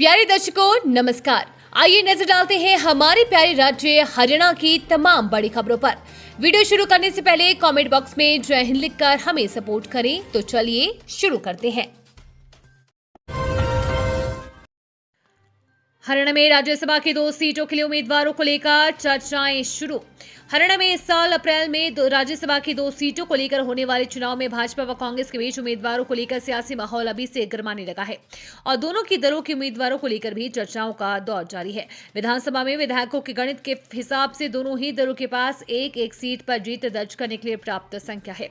प्यारे दर्शकों नमस्कार। आइए नजर डालते हैं हमारे प्यारे राज्य हरियाणा की तमाम बड़ी खबरों पर। वीडियो शुरू करने से पहले कमेंट बॉक्स में जय हिंद लिखकर हमें सपोर्ट करें। तो चलिए शुरू करते हैं। हरियाणा में राज्यसभा की 2 सीटों के लिए उम्मीदवारों को लेकर चर्चाएं शुरू। हरियाणा में इस साल अप्रैल में राज्यसभा की 2 सीटों को लेकर होने वाले चुनाव में भाजपा व कांग्रेस के बीच उम्मीदवारों को लेकर सियासी माहौल अभी से गरमाने लगा है और दोनों की दलों के उम्मीदवारों को लेकर भी चर्चाओं का दौर जारी है। विधानसभा में विधायकों के गणित के हिसाब से दोनों ही दलों के पास एक एक सीट पर जीत दर्ज करने के लिए प्राप्त संख्या है।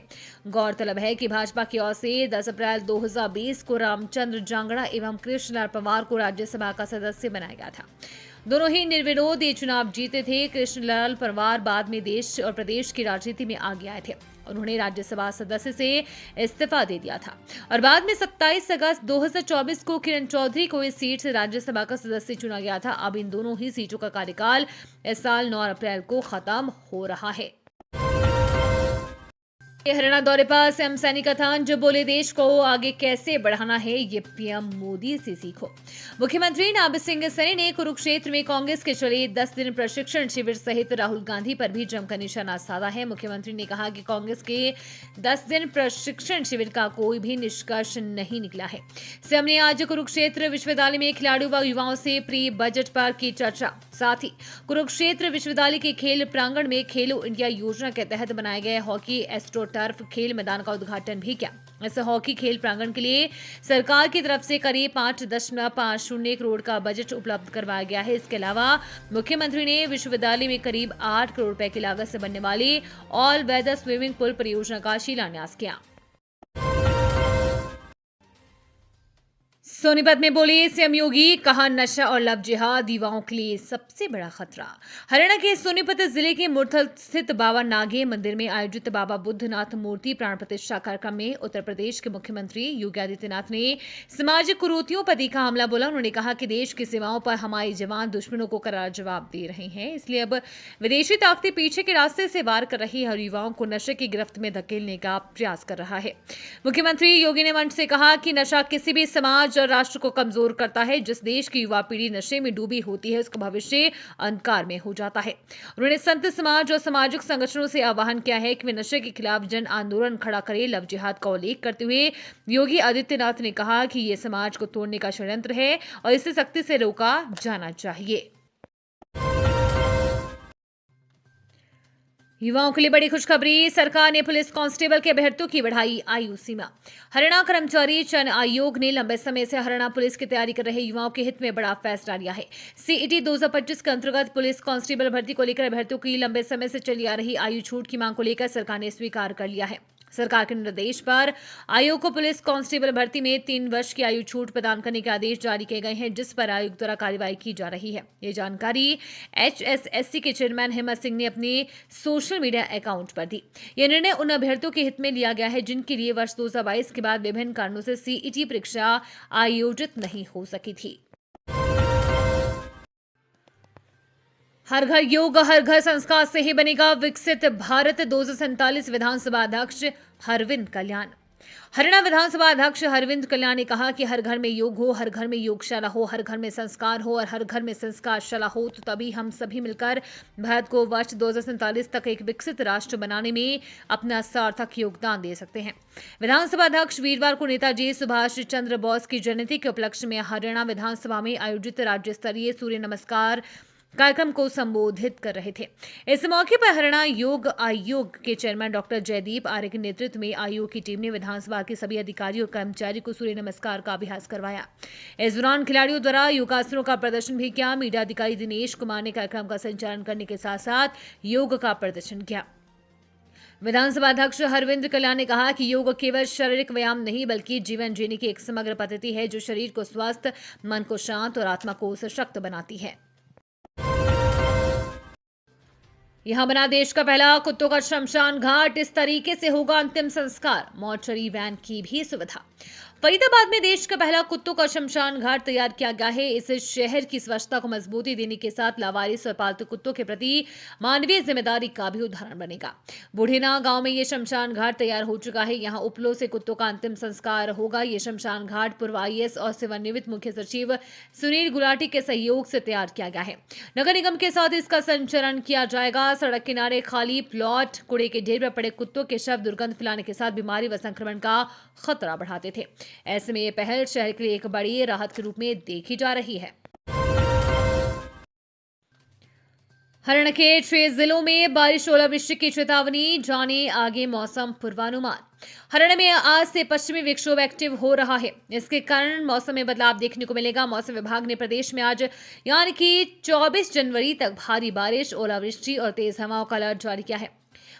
गौरतलब है कि भाजपा की ओर से 10 अप्रैल 2020 को रामचंद्र जांगड़ा एवं कृष्णलाल पंवार को राज्यसभा का सदस्य बनाया गया था। दोनों ही निर्विरोध ये चुनाव जीते थे। कृष्णलाल पंवार बाद में देश और प्रदेश की राजनीति में आगे आए थे। उन्होंने राज्यसभा सदस्य से इस्तीफा दे दिया था और बाद में 27 अगस्त 2024 को किरण चौधरी को इस सीट से राज्यसभा का सदस्य चुना गया था। अब इन दोनों ही सीटों का कार्यकाल इस साल 9 अप्रैल को खत्म हो रहा है। हरियाणा दौरे पर सीएम सैनी का था, जो बोले देश को आगे कैसे बढ़ाना है ये पीएम मोदी से सीखो। मुख्यमंत्री नाबिद सिंह सैनी ने कुरुक्षेत्र में कांग्रेस के चले 10 दिन प्रशिक्षण शिविर सहित राहुल गांधी पर भी जमकर निशाना साधा है। मुख्यमंत्री ने कहा कि कांग्रेस के 10 दिन प्रशिक्षण शिविर का कोई भी निष्कर्ष नहीं निकला है। सीएम ने आज कुरुक्षेत्र विश्वविद्यालय में खिलाड़ियों व युवाओं से प्री बजट पर की चर्चा। साथ ही कुरुक्षेत्र विश्वविद्यालय के खेल प्रांगण में खेलो इंडिया योजना के तहत बनाए गए हॉकी एस्ट्रो टर्फ खेल मैदान का उद्घाटन भी किया। इस हॉकी खेल प्रांगण के लिए सरकार की तरफ से करीब 5.50 करोड़ का बजट उपलब्ध करवाया गया है। इसके अलावा मुख्यमंत्री ने विश्वविद्यालय में करीब 8 करोड़ रुपए की लागत से बनने वाली ऑल वेदर स्विमिंग पूल परियोजना का शिलान्यास किया। सोनीपत में बोले सीएम योगी, कहा नशा और लव जिहाद युवाओं के लिए सबसे बड़ा खतरा। हरियाणा के सोनीपत जिले के मुरथल स्थित बाबा नागे मंदिर में आयोजित बाबा बुद्धनाथ मूर्ति प्राण प्रतिष्ठा कार्यक्रम में उत्तर प्रदेश के मुख्यमंत्री योगी आदित्यनाथ ने सामाजिक कुरीतियों पर तीखा हमला बोला। उन्होंने कहा कि देश की सीमाओं पर हमारे जवान दुश्मनों को करारा जवाब दे रहे हैं, इसलिए अब विदेशी ताकतें पीछे के रास्ते से वार कर रही हर युवाओं को नशे की गिरफ्त में धकेलने का प्रयास कर रहा है। मुख्यमंत्री योगी ने मंच से कहा कि नशा किसी भी समाज और राष्ट्र को कमजोर करता है। जिस देश की युवा पीढ़ी नशे में डूबी होती है, उसका भविष्य अंधकार में हो जाता है। उन्होंने संत समाज और सामाजिक संगठनों से आह्वान किया है कि वे नशे के खिलाफ जन आंदोलन खड़ा करें। लव जिहाद का उल्लेख करते हुए योगी आदित्यनाथ ने कहा कि यह समाज को तोड़ने का षड्यंत्र है और इसे सख्ती से रोका जाना चाहिए। युवाओं के लिए बड़ी खुशखबरी, सरकार ने पुलिस कांस्टेबल के अभ्यर्थियों की बढ़ाई आयु सीमा। हरियाणा कर्मचारी चयन आयोग ने लंबे समय से हरियाणा पुलिस की तैयारी कर रहे युवाओं के हित में बड़ा फैसला लिया है। सीईटी 2025 के अंतर्गत पुलिस कांस्टेबल भर्ती को लेकर अभ्यर्थियों की लंबे समय से चली आ रही आयु छूट की मांग को लेकर सरकार ने स्वीकार कर लिया है। सरकार के निर्देश पर आयोग को पुलिस कांस्टेबल भर्ती में 3 वर्ष की आयु छूट प्रदान करने के आदेश जारी किए गए हैं, जिस पर आयोग द्वारा कार्रवाई की जा रही है। ये जानकारी एचएसएससी के चेयरमैन हिम्मत सिंह ने अपने सोशल मीडिया अकाउंट पर दी। यह निर्णय उन अभ्यर्थियों के हित में लिया गया है जिनके लिए वर्ष 2022 के बाद विभिन्न कारणों से सीईटी परीक्षा आयोजित नहीं हो सकी थी। हर घर योग, हर घर संस्कार से ही बनेगा विकसित भारत। 247 विधानसभा अध्यक्ष अरविंद कल्याण। हरियाणा विधानसभा अध्यक्ष अरविंद कल्याण ने कहा कि हर घर में योग हो, हर घर में योगशाला हो, हर घर में संस्कार हो और हर घर में संस्कारशाला हो, तो तभी हम सभी मिलकर भारत को वर्ष 2047 तक एक विकसित राष्ट्र बनाने में अपना सार्थक योगदान दे सकते हैं। विधानसभा अध्यक्ष वीरवार को नेताजी सुभाष चंद्र बोस की जयंती के उपलक्ष्य में हरियाणा विधानसभा में आयोजित राज्य स्तरीय सूर्य नमस्कार कार्यक्रम को संबोधित कर रहे थे। इस मौके पर हरियाणा योग आयोग के चेयरमैन डॉक्टर जयदीप आर्य के नेतृत्व में आयोग की टीम ने विधानसभा के सभी अधिकारियों और कर्मचारियों को सूर्य नमस्कार का अभ्यास करवाया। इस दौरान खिलाड़ियों द्वारा योगासनों का प्रदर्शन भी किया। मीडिया अधिकारी दिनेश कुमार ने कार्यक्रम का संचालन करने के साथ साथ योग का प्रदर्शन किया। विधानसभा अध्यक्ष अरविंद कल्याण ने कहा कि योग केवल शारीरिक व्यायाम नहीं बल्कि जीवन जीने की एक समग्र पद्धति है, जो शरीर को स्वस्थ, मन को शांत और आत्मा को सशक्त बनाती है। यहां बना देश का पहला कुत्तों का शमशान घाट। इस तरीके से होगा अंतिम संस्कार, मॉर्चरी वैन की भी सुविधा। फरीदाबाद में देश का पहला कुत्तों का शमशान घाट तैयार किया गया है। इस शहर की स्वच्छता को मजबूती देने के साथ लावारिस और पालतू कुत्तों के प्रति मानवीय जिम्मेदारी का भी उदाहरण बनेगा। बूढ़ेना गांव में ये शमशान घाट तैयार हो चुका है। यहाँ उपलों से कुत्तों का अंतिम संस्कार होगा। ये शमशान घाट पूर्व IAS और सेवानिवृत्त मुख्य सचिव सुनील गुलाटी के सहयोग से तैयार किया गया है। नगर निगम के साथ इसका संचालन किया जाएगा। सड़क किनारे खाली प्लॉट, कूड़े के ढेर पर पड़े कुत्तों के शव दुर्गंध फैलाने के साथ बीमारी व संक्रमण का खतरा बढ़ाते थे। ऐसे में ये पहल शहर के लिए एक बड़ी राहत के रूप में देखी जा रही है। हरियाणा के 6 जिलों में बारिश ओलावृष्टि की चेतावनी, जाने आगे मौसम पूर्वानुमान। हरियाणा में आज से पश्चिमी विक्षोभ एक्टिव हो रहा है। इसके कारण मौसम में बदलाव देखने को मिलेगा। मौसम विभाग ने प्रदेश में आज यानी कि 24 जनवरी तक भारी बारिश, ओलावृष्टि और तेज हवाओं का अलर्ट जारी किया है।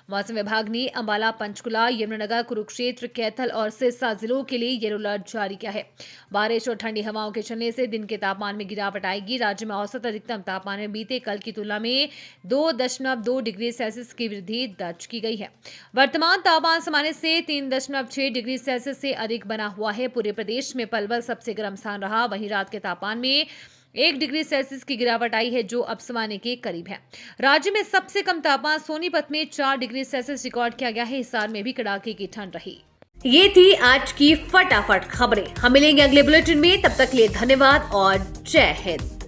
मौसम विभाग ने अंबाला, पंचकुला, यमुनानगर, कुरुक्षेत्र, कैथल और सिरसा जिलों के लिए येलो अलर्ट जारी किया है। बारिश और ठंडी हवाओं के चलने से दिन के तापमान में गिरावट आएगी। राज्य में औसत अधिकतम तापमान में बीते कल की तुलना में 2.2 डिग्री सेल्सियस की वृद्धि दर्ज की गई है। वर्तमान तापमान सामान्य से 3.6 डिग्री सेल्सियस से अधिक बना हुआ है। पूरे प्रदेश में पलवल सबसे गर्म स्थान रहा। वहीं रात के तापमान में 1 डिग्री सेल्सियस की गिरावट आई है, जो अब सामान्य के करीब है। राज्य में सबसे कम तापमान सोनीपत में 4 डिग्री सेल्सियस रिकॉर्ड किया गया है। हिसार में भी कड़ाके की ठंड रही। ये थी आज की फटाफट खबरें। हम मिलेंगे अगले बुलेटिन में। तब तक के लिए धन्यवाद और जय हिंद।